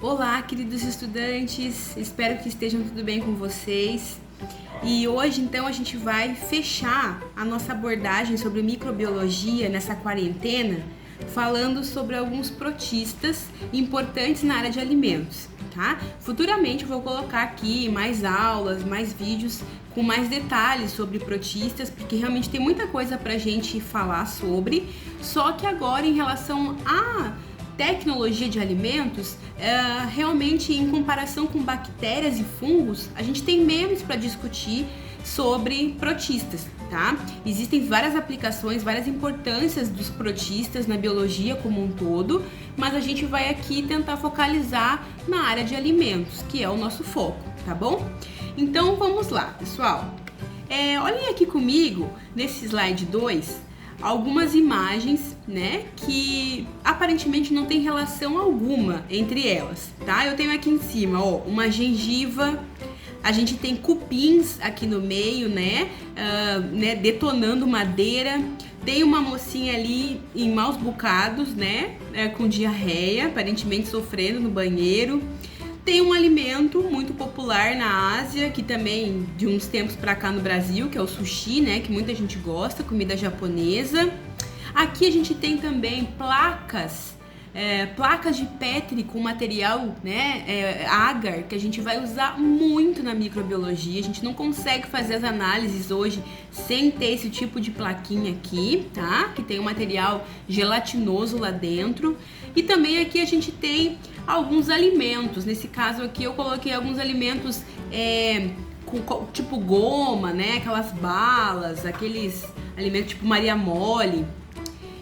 Olá, queridos estudantes, espero que estejam tudo bem com vocês. E hoje, então, a gente vai fechar a nossa abordagem sobre microbiologia nessa quarentena, falando sobre alguns protistas importantes na área de alimentos, tá? Futuramente eu vou colocar aqui mais aulas, mais vídeos com mais detalhes sobre protistas, porque realmente tem muita coisa pra gente falar sobre, só que agora em relação a tecnologia de alimentos, realmente em comparação com bactérias e fungos, a gente tem menos para discutir sobre protistas, tá? Existem várias aplicações, várias importâncias dos protistas na biologia como um todo, mas a gente vai aqui tentar focalizar na área de alimentos, que é o nosso foco, tá bom? Então vamos lá, pessoal. Olhem aqui comigo, nesse slide 2, algumas imagens, né, que aparentemente não tem relação alguma entre elas, tá? Eu tenho aqui em cima, ó, uma gengiva, a gente tem cupins aqui no meio, né, detonando madeira, tem uma mocinha ali em maus bocados, né, com diarreia, aparentemente sofrendo no banheiro. Tem um alimento muito popular na Ásia, que também de uns tempos pra cá no Brasil, que é o sushi, né, que muita gente gosta, comida japonesa. Aqui a gente tem também placas de Petri com material, né, agar, que a gente vai usar muito na microbiologia. A gente não consegue fazer as análises hoje sem ter esse tipo de plaquinha aqui, tá? Que tem um material gelatinoso lá dentro. E também aqui a gente tem alguns alimentos. Nesse caso aqui eu coloquei alguns alimentos tipo goma, né? Aquelas balas, aqueles alimentos tipo Maria Mole.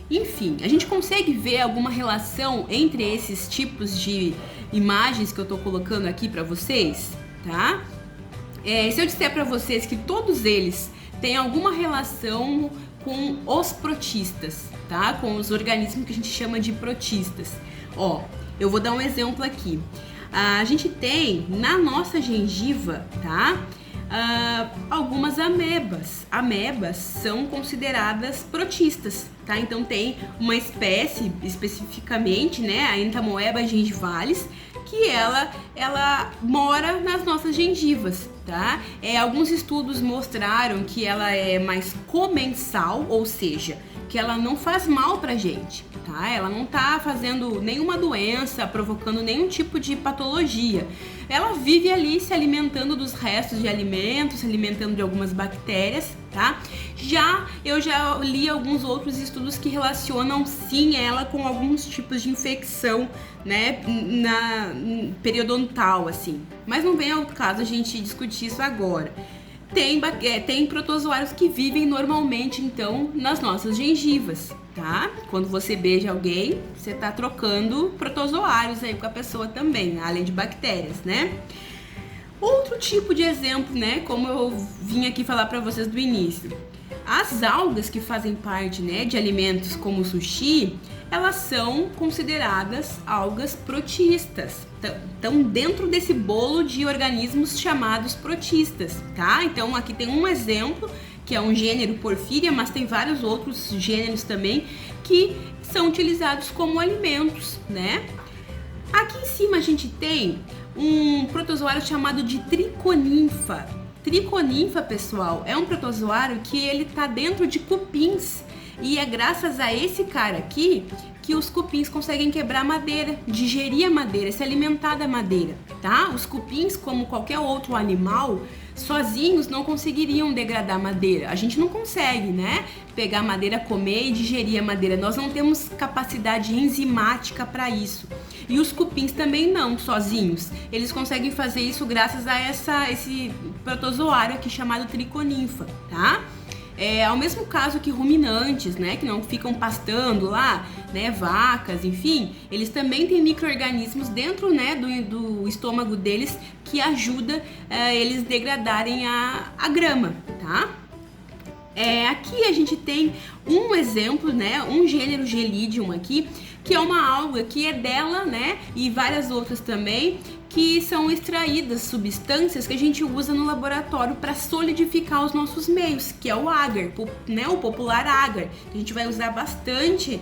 Enfim, a gente consegue ver alguma relação entre esses tipos de imagens que eu tô colocando aqui pra vocês, tá? Se eu disser pra vocês que todos eles têm alguma relação com os protistas, tá? Com os organismos que a gente chama de protistas. Ó, eu vou dar um exemplo aqui. A gente tem na nossa gengiva, tá? Algumas amebas. Amebas são consideradas protistas, tá? Então tem uma espécie especificamente, né, a Entamoeba gengivalis, que ela mora nas nossas gengivas, tá? Alguns estudos mostraram que ela é mais comensal, ou seja, que ela não faz mal pra gente, tá? Ela não tá fazendo nenhuma doença, provocando nenhum tipo de patologia. Ela vive ali se alimentando dos restos de alimentos, se alimentando de algumas bactérias, tá? Eu já li alguns outros estudos que relacionam sim ela com alguns tipos de infecção, né, na periodontal, assim. Mas não vem ao caso a gente discutir isso agora. Tem protozoários que vivem normalmente, então, nas nossas gengivas, tá? Quando você beija alguém, você tá trocando protozoários aí com a pessoa também, além de bactérias, né? Outro tipo de exemplo, né, como eu vim aqui falar pra vocês do início. As algas que fazem parte, né, de alimentos como o sushi, elas são consideradas algas protistas. Estão dentro desse bolo de organismos chamados protistas, tá? Então aqui tem um exemplo, que é um gênero Porphyria, mas tem vários outros gêneros também que são utilizados como alimentos, né? Aqui em cima a gente tem um protozoário chamado de triconinfa. Triconinfa, pessoal, é um protozoário que ele tá dentro de cupins. E é graças a esse cara aqui que os cupins conseguem quebrar madeira, digerir a madeira, se alimentar da madeira, tá? Os cupins, como qualquer outro animal, sozinhos não conseguiriam degradar madeira. A gente não consegue, né? Pegar madeira, comer e digerir a madeira. Nós não temos capacidade enzimática para isso. E os cupins também não, sozinhos. Eles conseguem fazer isso graças a esse protozoário aqui chamado triconinfa, tá? Ao mesmo caso que ruminantes, né, que não ficam pastando lá, né, vacas, enfim, eles também têm micro-organismos dentro, né, do estômago deles que ajuda eles degradarem a grama, tá? Aqui a gente tem um exemplo, né, um gênero Gelidium aqui, que é uma alga que é dela, né, e várias outras também, que são extraídas substâncias que a gente usa no laboratório para solidificar os nossos meios, que é o agar, né? O popular agar, que a gente vai usar bastante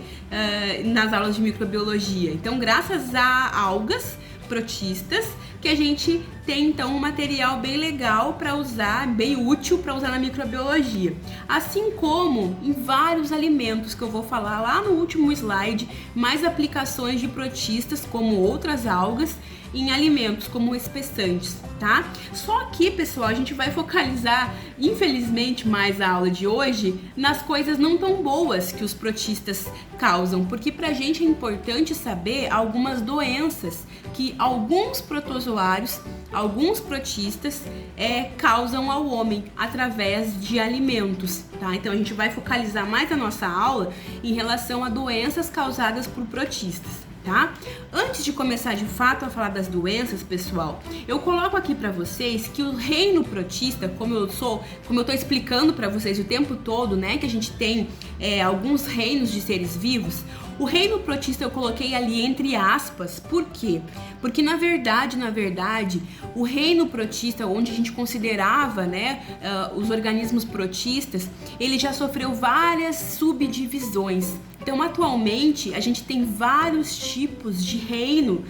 nas aulas de microbiologia. Então, graças a algas protistas, que a gente tem então um material bem legal para usar, bem útil para usar na microbiologia. Assim como em vários alimentos que eu vou falar lá no último slide, mais aplicações de protistas como outras algas em alimentos como espessantes, tá? Só que, pessoal, a gente vai focalizar, infelizmente, mais a aula de hoje nas coisas não tão boas que os protistas causam, porque pra gente é importante saber algumas doenças que alguns protozoários, alguns protistas causam ao homem através de alimentos, tá? Então a gente vai focalizar mais a nossa aula em relação a doenças causadas por protistas. Tá? Antes de começar de fato a falar das doenças, pessoal, eu coloco aqui para vocês que o reino protista, como eu tô explicando para vocês o tempo todo, né, que a gente tem alguns reinos de seres vivos. O reino protista eu coloquei ali entre aspas, por quê? Porque na verdade, o reino protista, onde a gente considerava, né, os organismos protistas, ele já sofreu várias subdivisões. Então, atualmente, a gente tem vários tipos de reino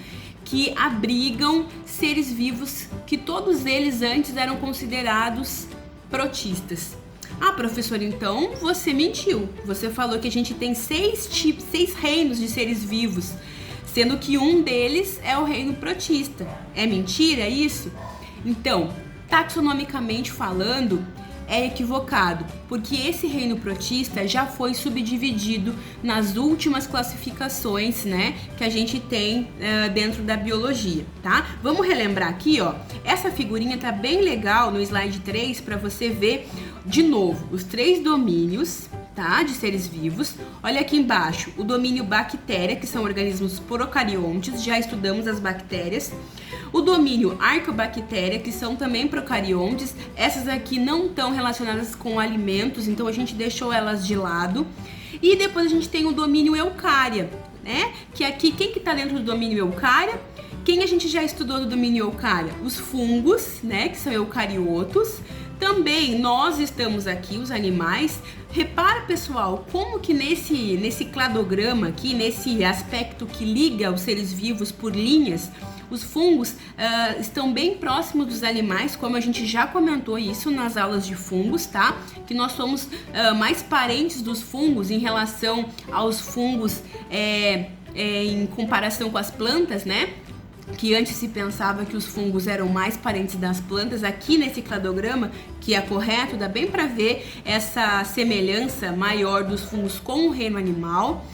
que abrigam seres vivos que todos eles antes eram considerados protistas. Ah, professor, então você mentiu. Você falou que a gente tem 6 reinos de seres vivos, sendo que um deles é o reino protista. É mentira isso? Então, taxonomicamente falando, é equivocado, porque esse reino protista já foi subdividido nas últimas classificações, né, que a gente tem dentro da biologia, tá? Vamos relembrar aqui, ó, essa figurinha tá bem legal no slide 3 para você ver de novo os 3 domínios, tá, de seres vivos. Olha aqui embaixo, o domínio bactéria, que são organismos procariontes, já estudamos as bactérias. O domínio arqueobactéria, que são também procariontes, essas aqui não estão relacionadas com alimentos, então a gente deixou elas de lado. E depois a gente tem o domínio eucária, né, que aqui, quem que tá dentro do domínio eucária? Quem a gente já estudou do domínio eucária? Os fungos, né, que são eucariotos. Também nós estamos aqui, os animais. Repara, pessoal, como que nesse cladograma aqui, nesse aspecto que liga os seres vivos por linhas, os fungos estão bem próximos dos animais, como a gente já comentou isso nas aulas de fungos, tá? Que nós somos mais parentes dos fungos em relação aos fungos em comparação com as plantas, né? Que antes se pensava que os fungos eram mais parentes das plantas. Aqui nesse cladograma, que é correto, dá bem para ver essa semelhança maior dos fungos com o reino animal.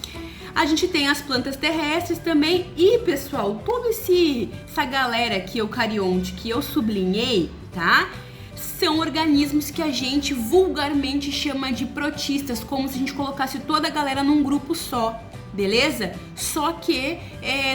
A gente tem as plantas terrestres também. E, pessoal, toda essa galera aqui eucarionte que eu sublinhei, tá? São organismos que a gente vulgarmente chama de protistas, como se a gente colocasse toda a galera num grupo só. Beleza? Só que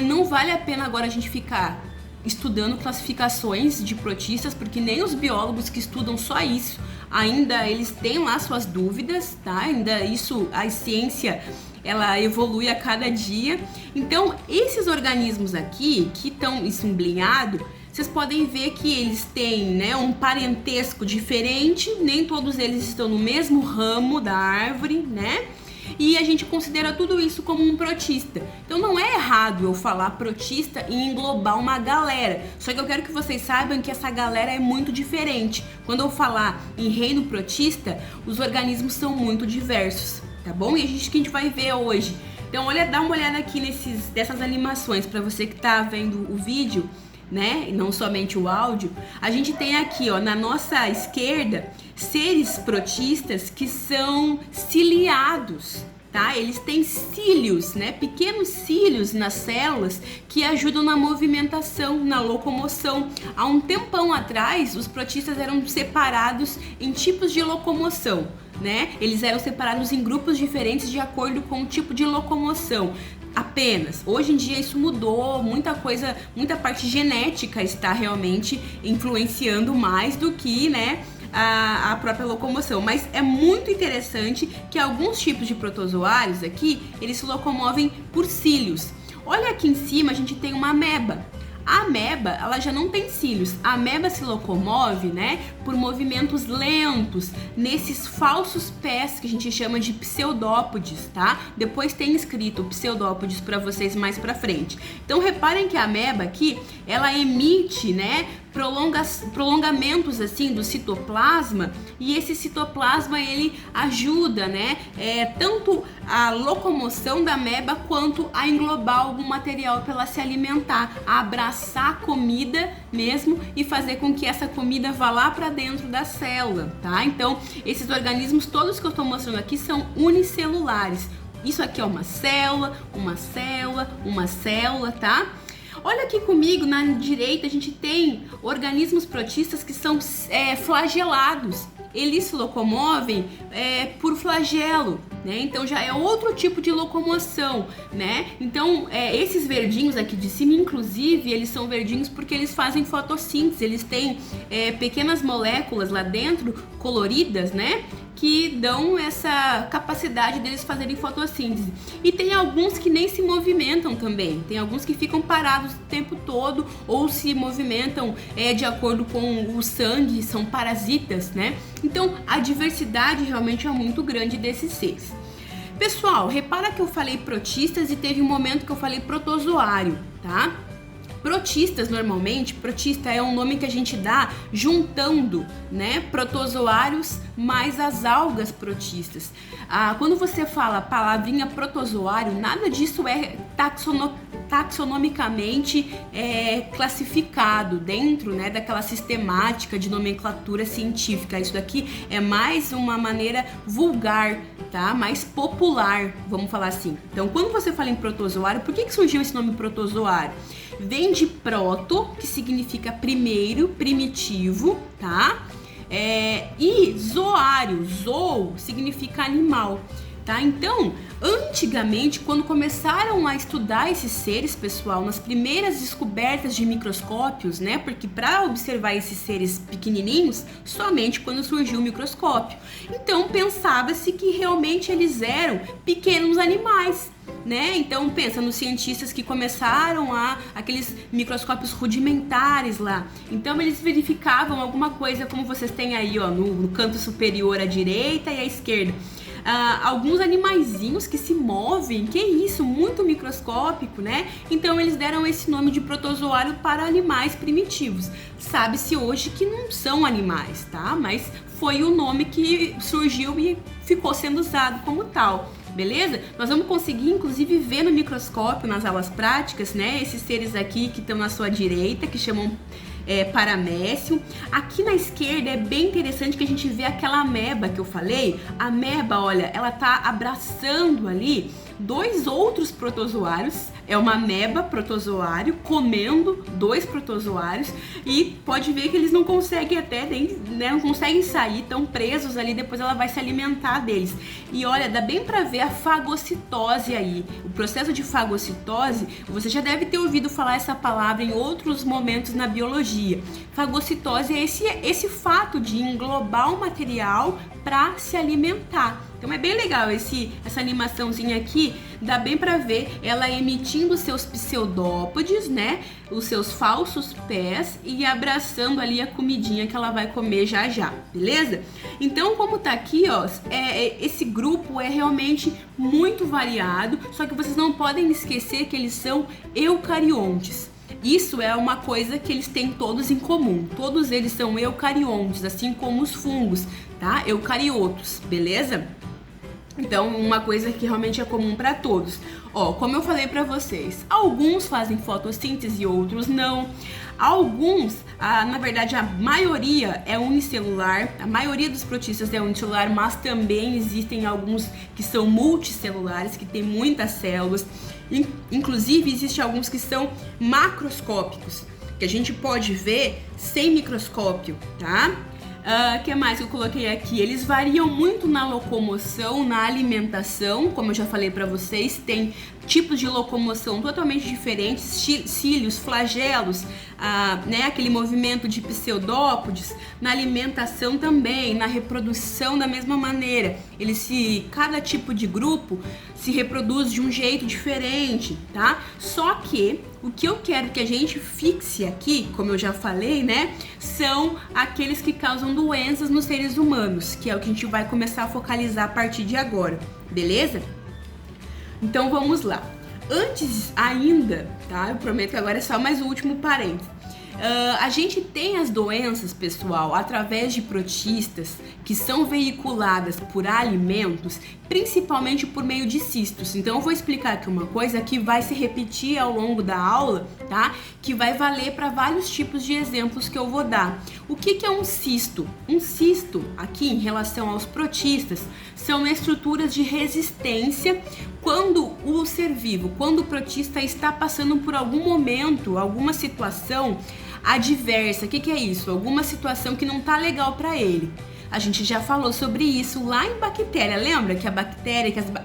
não vale a pena agora a gente ficar estudando classificações de protistas, porque nem os biólogos que estudam só isso, ainda eles têm lá suas dúvidas, tá? Ainda isso, a ciência, ela evolui a cada dia. Então, esses organismos aqui, que estão sublinhados, vocês podem ver que eles têm, né, um parentesco diferente, nem todos eles estão no mesmo ramo da árvore, né? E a gente considera tudo isso como um protista. Então não é errado eu falar protista e englobar uma galera. Só que eu quero que vocês saibam que essa galera é muito diferente. Quando eu falar em reino protista, os organismos são muito diversos, tá bom? E o que a gente vai ver hoje. Então dá uma olhada aqui dessas animações para você que tá vendo o vídeo, né, e não somente o áudio. A gente tem aqui, ó, na nossa esquerda, seres protistas que são ciliados, tá? Eles têm cílios, né, pequenos cílios nas células que ajudam na movimentação, na locomoção. Há um tempão atrás, os protistas eram separados em tipos de locomoção, né? Eles eram separados em grupos diferentes de acordo com o tipo de locomoção. Apenas. Hoje em dia isso mudou, muita coisa, muita parte genética está realmente influenciando mais do que, né, a própria locomoção. Mas é muito interessante que alguns tipos de protozoários aqui, eles se locomovem por cílios. Olha aqui em cima, a gente tem uma ameba. A ameba, ela já não tem cílios. A ameba se locomove, né, por movimentos lentos nesses falsos pés que a gente chama de pseudópodes, tá? Depois tem escrito pseudópodes para vocês mais para frente. Então reparem que a ameba aqui, ela emite, né, prolongamentos assim do citoplasma, e esse citoplasma ele ajuda, né, tanto a locomoção da ameba quanto a englobar algum material para ela se alimentar, a abraçar a comida mesmo e fazer com que essa comida vá lá para dentro da célula, tá? Então esses organismos todos que eu estou mostrando aqui são unicelulares. Isso aqui é uma célula, uma célula, uma célula, tá? Olha aqui comigo, na direita a gente tem organismos protistas que são flagelados. Eles se locomovem por flagelo, né? Então já é outro tipo de locomoção, né? Então esses verdinhos aqui de cima, inclusive, eles são verdinhos porque eles fazem fotossíntese. Eles têm pequenas moléculas lá dentro, coloridas, né? Que dão essa capacidade deles fazerem fotossíntese. E tem alguns que nem se movimentam também. Tem alguns que ficam parados o tempo todo ou se movimentam de acordo com o sangue, são parasitas, né? Então a diversidade realmente é muito grande desses seres. Pessoal, repara que eu falei protistas e teve um momento que eu falei protozoário, tá? Protistas, normalmente, protista é um nome que a gente dá juntando, né, protozoários mais as algas protistas. Quando você fala a palavrinha protozoário, nada disso é taxonomicamente classificado dentro, né, daquela sistemática de nomenclatura científica. Isso daqui é mais uma maneira vulgar, tá? Mais popular, vamos falar assim. Então, quando você fala em protozoário, por que surgiu esse nome protozoário? Vem de proto, que significa primeiro, primitivo, tá? E zoário, zoo, significa animal, tá? Então, antigamente, quando começaram a estudar esses seres, pessoal, nas primeiras descobertas de microscópios, né? Porque para observar esses seres pequenininhos, somente quando surgiu o microscópio. Então, pensava-se que realmente eles eram pequenos animais, né? Então pensa nos cientistas que começaram aqueles microscópios rudimentares lá. Então eles verificavam alguma coisa, como vocês têm aí, ó, no canto superior à direita e à esquerda. Alguns animaizinhos que se movem, que isso, muito microscópico, né? Então eles deram esse nome de protozoário para animais primitivos. Sabe-se hoje que não são animais, tá? Mas foi o nome que surgiu e ficou sendo usado como tal. Beleza? Nós vamos conseguir, inclusive, ver no microscópio, nas aulas práticas, né? Esses seres aqui que estão na sua direita, que chamam paramécio. Aqui na esquerda é bem interessante que a gente vê aquela ameba que eu falei. A ameba, olha, ela tá abraçando ali dois outros protozoários. É uma ameba protozoário comendo dois protozoários e pode ver que eles não conseguem não conseguem sair, estão presos ali, depois ela vai se alimentar deles. E olha, dá bem pra ver a fagocitose aí. O processo de fagocitose, você já deve ter ouvido falar essa palavra em outros momentos na biologia. Fagocitose é esse fato de englobar o material para se alimentar. Então é bem legal essa animaçãozinha aqui, dá bem pra ver ela emitindo seus pseudópodes, né, os seus falsos pés e abraçando ali a comidinha que ela vai comer já já, beleza? Então, como tá aqui, ó, esse grupo é realmente muito variado, só que vocês não podem esquecer que eles são eucariontes. Isso é uma coisa que eles têm todos em comum. Todos eles são eucariontes, assim como os fungos, tá? Eucariotos, beleza? Então, uma coisa que realmente é comum para todos. Ó, como eu falei para vocês, alguns fazem fotossíntese e outros não. Alguns, na verdade, a maioria é unicelular. A maioria dos protistas é unicelular, mas também existem alguns que são multicelulares, que têm muitas células. Inclusive, existem alguns que são macroscópicos, que a gente pode ver sem microscópio, tá? Que mais que eu coloquei aqui? Eles variam muito na locomoção, na alimentação, como eu já falei para vocês, tem tipos de locomoção totalmente diferentes, cílios, flagelos, né, aquele movimento de pseudópodes, na alimentação também, na reprodução da mesma maneira. Cada tipo de grupo se reproduz de um jeito diferente, tá? Só que o que eu quero que a gente fixe aqui, como eu já falei, né, são aqueles que causam doenças nos seres humanos, que é o que a gente vai começar a focalizar a partir de agora, beleza? Então vamos lá. Antes ainda, tá? Eu prometo que agora é só mais o último parênteses. A gente tem as doenças, pessoal, através de protistas que são veiculadas por alimentos, principalmente por meio de cistos. Então eu vou explicar aqui uma coisa que vai se repetir ao longo da aula, tá? Que vai valer para vários tipos de exemplos que eu vou dar. O que é um cisto? Um cisto, aqui em relação aos protistas, são estruturas de resistência quando o ser vivo, quando o protista está passando por algum momento, alguma situação adversa. O que é isso? Alguma situação que não tá legal para ele. A gente já falou sobre isso lá em bactéria. Lembra que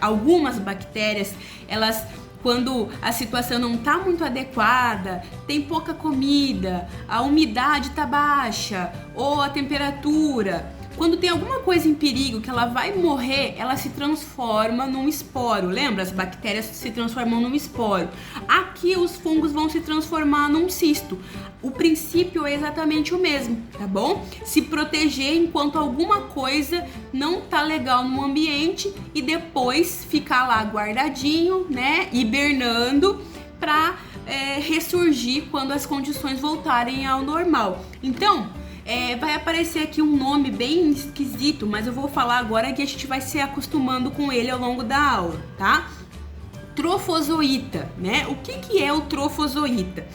algumas bactérias, elas, quando a situação não tá muito adequada, tem pouca comida, a umidade tá baixa ou a temperatura, quando tem alguma coisa em perigo que ela vai morrer, ela se transforma num esporo. Lembra? As bactérias se transformam num esporo. Aqui os fungos vão se transformar num cisto. O princípio é exatamente o mesmo, tá bom? Se proteger enquanto alguma coisa não tá legal no ambiente e depois ficar lá guardadinho, né? Hibernando para ressurgir quando as condições voltarem ao normal. Então, vai aparecer aqui um nome bem esquisito, mas eu vou falar agora que a gente vai se acostumando com ele ao longo da aula, tá? Trofozoíta, né? O que é o trofozoíta?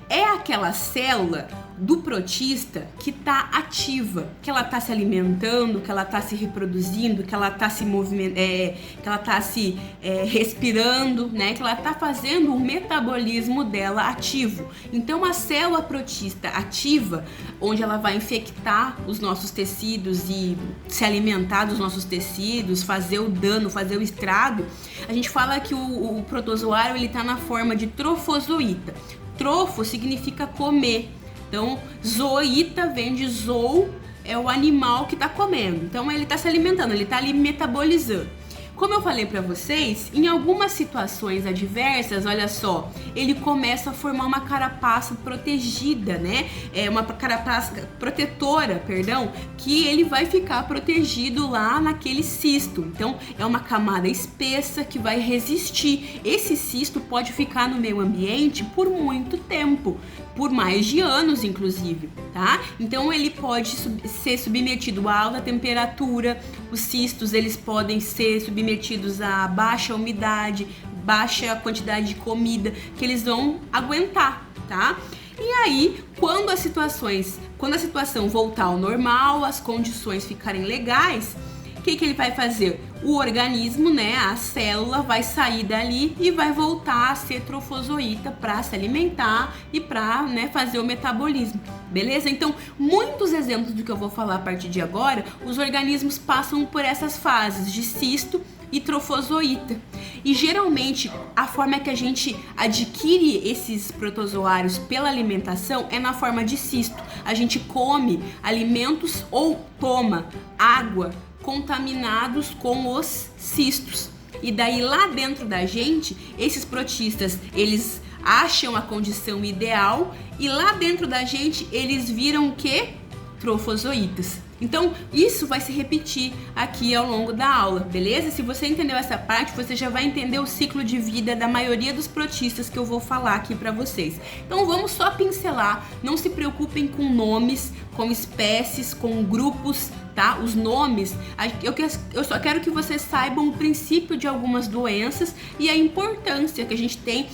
É aquela célula do protista que está ativa, que ela está se alimentando, que ela está se reproduzindo, que ela está se movimentando, que ela está se respirando, né? Que ela está fazendo o metabolismo dela ativo. Então a célula protista ativa, onde ela vai infectar os nossos tecidos e se alimentar dos nossos tecidos, fazer o dano, fazer o estrago, a gente fala que o protozoário ele está na forma de trofozoíta. Trofo significa comer. Então, zooíta vem de zoo, é o animal que está comendo. Então, ele está se alimentando, ele está ali metabolizando. Como eu falei para vocês, em algumas situações adversas, olha só, ele começa a formar uma carapaça protegida, né? Uma carapaça protetora, perdão, que ele vai ficar protegido lá naquele cisto. Então, é uma camada espessa que vai resistir. Esse cisto pode ficar no meio ambiente por muito tempo, por mais de anos, inclusive, tá? Então, ele pode ser submetido a alta temperatura. Os cistos, eles podem ser submetidos a baixa umidade, baixa quantidade de comida, que eles vão aguentar, tá? E aí, quando a situação voltar ao normal, as condições ficarem legais, o que ele vai fazer? O organismo, né, a célula vai sair dali e vai voltar a ser trofozoíta para se alimentar e para, né, fazer o metabolismo, beleza? Então, muitos exemplos do que eu vou falar a partir de agora, os organismos passam por essas fases de cisto e trofozoíta. E geralmente a forma que a gente adquire esses protozoários pela alimentação é na forma de cisto. A gente come alimentos ou toma água contaminados com os cistos. E daí lá dentro da gente, esses protistas, eles acham a condição ideal e lá dentro da gente eles viram o quê? Trofozoítas. Então, isso vai se repetir aqui ao longo da aula, beleza? Se você entendeu essa parte, você já vai entender o ciclo de vida da maioria dos protistas que eu vou falar aqui pra vocês. Então, vamos só pincelar, não se preocupem com nomes, com espécies, com grupos, tá? Os nomes, eu só quero que vocês saibam o princípio de algumas doenças e a importância que a gente tem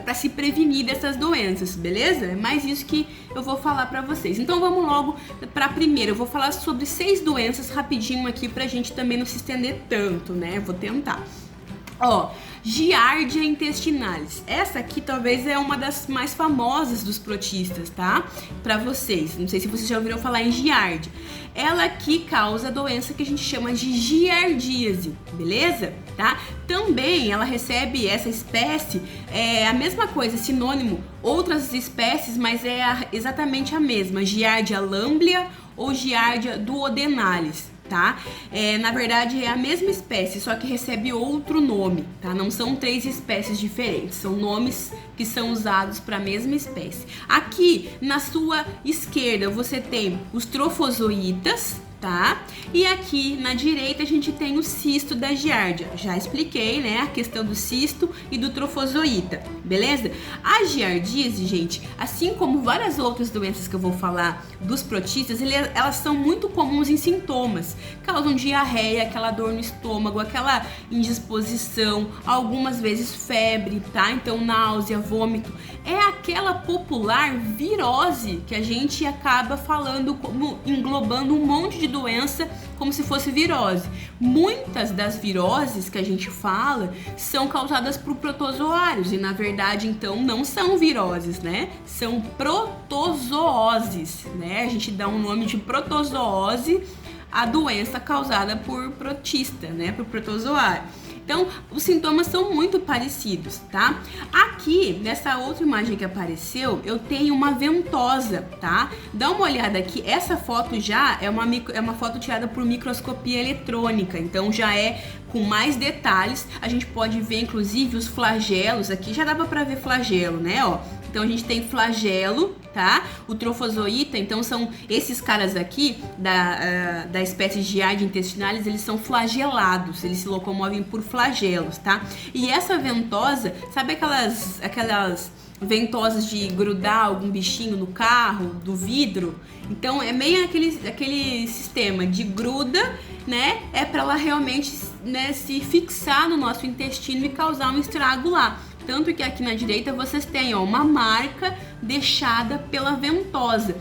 para se prevenir dessas doenças, beleza? É mais isso que eu vou falar para vocês. Então vamos logo para a primeira. Eu vou falar sobre 6 doenças rapidinho aqui pra gente também não se estender tanto, né? Eu vou tentar. Ó, Giardia intestinalis. Essa aqui talvez é uma das mais famosas dos protistas, tá? Pra vocês. Não sei se vocês já ouviram falar em Giardia. Ela aqui causa a doença que a gente chama de giardíase, beleza? Tá? Também ela recebe essa espécie, a mesma coisa, sinônimo, outras espécies, mas exatamente a mesma. Giardia lamblia ou Giardia duodenalis. Tá? Na verdade é a mesma espécie, só que recebe outro nome, tá? Não são 3 espécies diferentes, são nomes que são usados para a mesma espécie. Aqui na sua esquerda você tem os trofozoítas, tá? E aqui na direita a gente tem o cisto da giardia. Já expliquei, né, a questão do cisto e do trofozoíta, beleza? A giardíase, gente, assim como várias outras doenças que eu vou falar dos protistas, elas são muito comuns em sintomas. Causam diarreia, aquela dor no estômago, aquela indisposição, algumas vezes febre, tá? Então náusea, vômito. É aquela popular virose que a gente acaba falando como englobando um monte de doença como se fosse virose. Muitas das viroses que a gente fala são causadas por protozoários e na verdade então não são viroses, né? São protozooses, né? A gente dá um nome de protozoose à doença causada por protista, né? Por protozoário. Então, os sintomas são muito parecidos, tá? Aqui, nessa outra imagem que apareceu, eu tenho uma ventosa, tá? Dá uma olhada aqui, essa foto já é uma foto tirada por microscopia eletrônica, então já é com mais detalhes. A gente pode ver, inclusive, os flagelos aqui, já dava pra ver flagelo, né, ó? Então a gente tem flagelo, tá? O trofozoíta, então são esses caras aqui da espécie Giardia intestinalis, eles são flagelados, eles se locomovem por flagelos, tá? E essa ventosa, sabe aquelas ventosas de grudar algum bichinho no carro, do vidro? Então é meio aquele sistema de gruda, né? É para ela realmente, né, se fixar no nosso intestino e causar um estrago lá. Tanto que aqui na direita vocês têm, ó, uma marca deixada pela ventosa.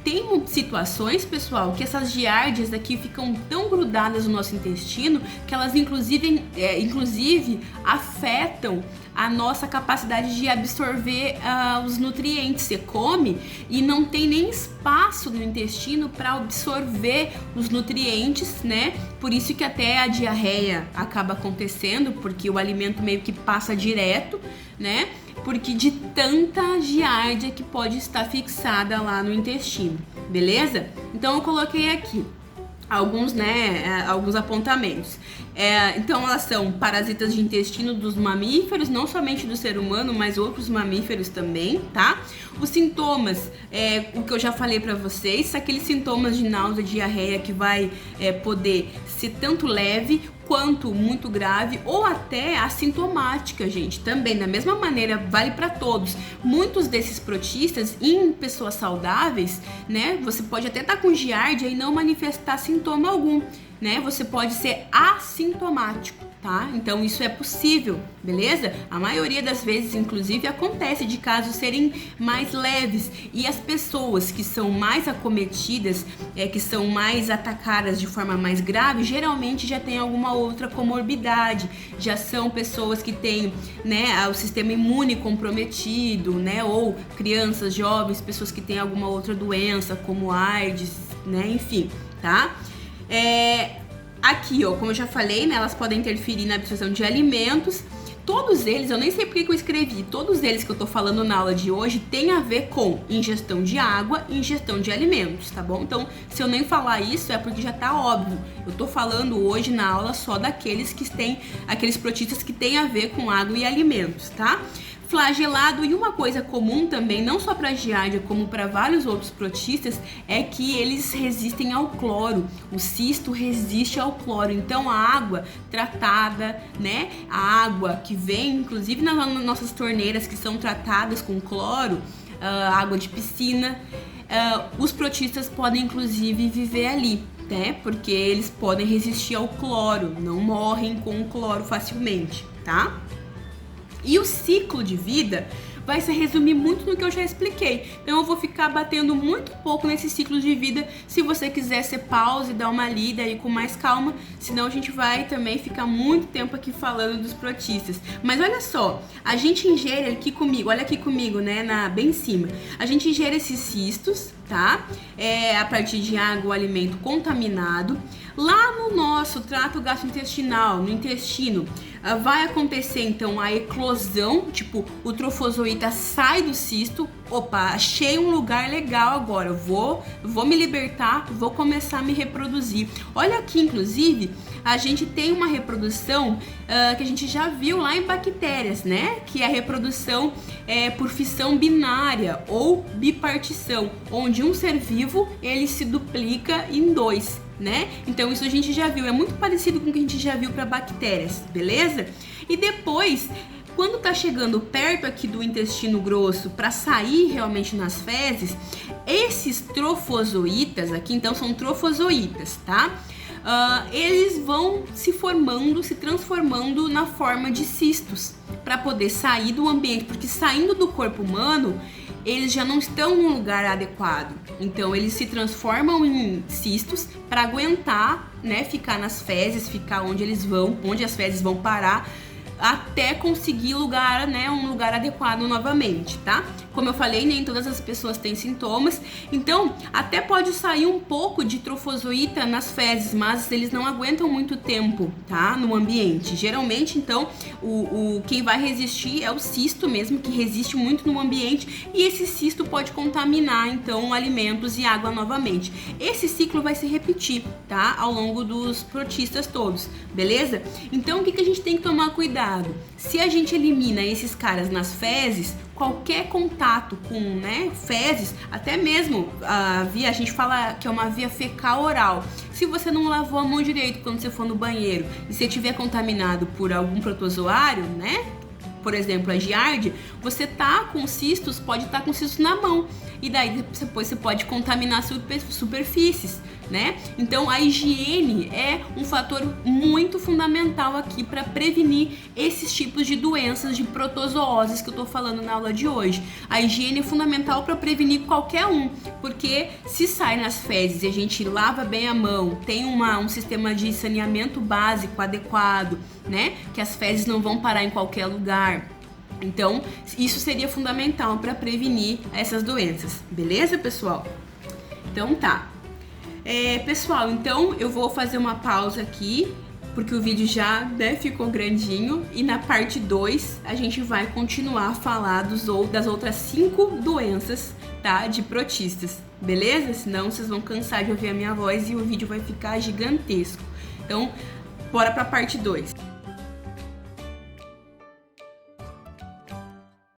Tem situações, pessoal, que essas giardias aqui ficam tão grudadas no nosso intestino que elas inclusive afetam a nossa capacidade de absorver os nutrientes. Você come e não tem nem espaço no intestino para absorver os nutrientes, né? Por isso que até a diarreia acaba acontecendo, porque o alimento meio que passa direto, né? Porque de tanta giardia que pode estar fixada lá no intestino, beleza? Então eu coloquei aqui alguns, né, alguns apontamentos. Então elas são parasitas de intestino dos mamíferos, não somente do ser humano, mas outros mamíferos também, tá? Os sintomas, o que eu já falei pra vocês, aqueles sintomas de náusea, diarreia que vai poder ser tanto leve quanto muito grave ou até assintomática, gente. Também, da mesma maneira, vale para todos. Muitos desses protistas, em pessoas saudáveis, né, você pode até estar com giardia e não manifestar sintoma algum, né? Você pode ser assintomático, tá? Então isso é possível, beleza? A maioria das vezes, inclusive, acontece de casos serem mais leves e as pessoas que são mais acometidas, que são mais atacadas de forma mais grave, geralmente já tem alguma outra comorbidade, já são pessoas que têm, né, o sistema imune comprometido, né, ou crianças, jovens, pessoas que têm alguma outra doença, como AIDS, né, enfim, tá? Aqui, ó, como eu já falei, né, elas podem interferir na absorção de alimentos. Todos eles, eu nem sei porque que eu escrevi, todos eles que eu tô falando na aula de hoje tem a ver com ingestão de água e ingestão de alimentos, tá bom? Então, se eu nem falar isso, é porque já tá óbvio. Eu tô falando hoje na aula só daqueles que têm, aqueles protistas que têm a ver com água e alimentos, tá? Flagelado, e uma coisa comum também, não só para giardia, como para vários outros protistas, é que eles resistem ao cloro. O cisto resiste ao cloro, então a água tratada, né, a água que vem, inclusive nas nossas torneiras que são tratadas com cloro, água de piscina, os protistas podem inclusive viver ali, né, porque eles podem resistir ao cloro, não morrem com o cloro facilmente, tá? E o ciclo de vida vai se resumir muito no que eu já expliquei. Então eu vou ficar batendo muito pouco nesse ciclo de vida. Se você quiser, você pausa e dá uma lida aí com mais calma, senão a gente vai também ficar muito tempo aqui falando dos protistas. Mas olha só, a gente ingere aqui comigo, olha aqui comigo, né, bem em cima. A gente ingere esses cistos, tá? A partir de água ou alimento contaminado. Lá no nosso trato gastrointestinal, no intestino, vai acontecer então a eclosão, tipo, o trofozoíta sai do cisto. Opa, achei um lugar legal agora, vou me libertar, vou começar a me reproduzir. Olha aqui, inclusive, a gente tem uma reprodução que a gente já viu lá em bactérias, né? Que é a reprodução por fissão binária ou bipartição, onde um ser vivo ele se duplica em dois, né? Então isso a gente já viu, é muito parecido com o que a gente já viu para bactérias, beleza? E depois, quando tá chegando perto aqui do intestino grosso para sair realmente nas fezes, esses trofozoítas aqui, então são trofozoítas, tá? Eles vão se formando, se transformando na forma de cistos para poder sair do ambiente, porque saindo do corpo humano eles já não estão num lugar adequado, então eles se transformam em cistos para aguentar, né, ficar nas fezes, ficar onde eles vão, onde as fezes vão parar, até conseguir lugar, né, um lugar adequado novamente, tá? Como eu falei, nem todas as pessoas têm sintomas, então até pode sair um pouco de trofozoíta nas fezes, mas eles não aguentam muito tempo, tá, no ambiente. Geralmente, então, quem vai resistir é o cisto mesmo, que resiste muito no ambiente, e esse cisto pode contaminar, então, alimentos e água novamente. Esse ciclo vai se repetir, tá, ao longo dos protistas todos, beleza? Então, o que a gente tem que tomar cuidado? Se a gente elimina esses caras nas fezes, qualquer contato com, né, fezes, até mesmo a gente fala que é uma via fecal oral. Se você não lavou a mão direito quando você for no banheiro e você estiver contaminado por algum protozoário, né, por exemplo a giardia, você tá com cistos, pode estar com cistos na mão, e daí depois você pode contaminar superfícies, né? Então a higiene é um fator muito fundamental aqui para prevenir esses tipos de doenças de protozooses que eu tô falando na aula de hoje. A higiene é fundamental para prevenir qualquer um, porque se sai nas fezes e a gente lava bem a mão, tem um sistema de saneamento básico adequado, né? Que as fezes não vão parar em qualquer lugar. Então, isso seria fundamental para prevenir essas doenças, beleza, pessoal? Então tá. Pessoal, então eu vou fazer uma pausa aqui, porque o vídeo já, né, ficou grandinho, e na parte 2 a gente vai continuar a falar das outras 5 doenças, tá, de protistas, beleza? Senão vocês vão cansar de ouvir a minha voz e o vídeo vai ficar gigantesco. Então, bora pra parte 2.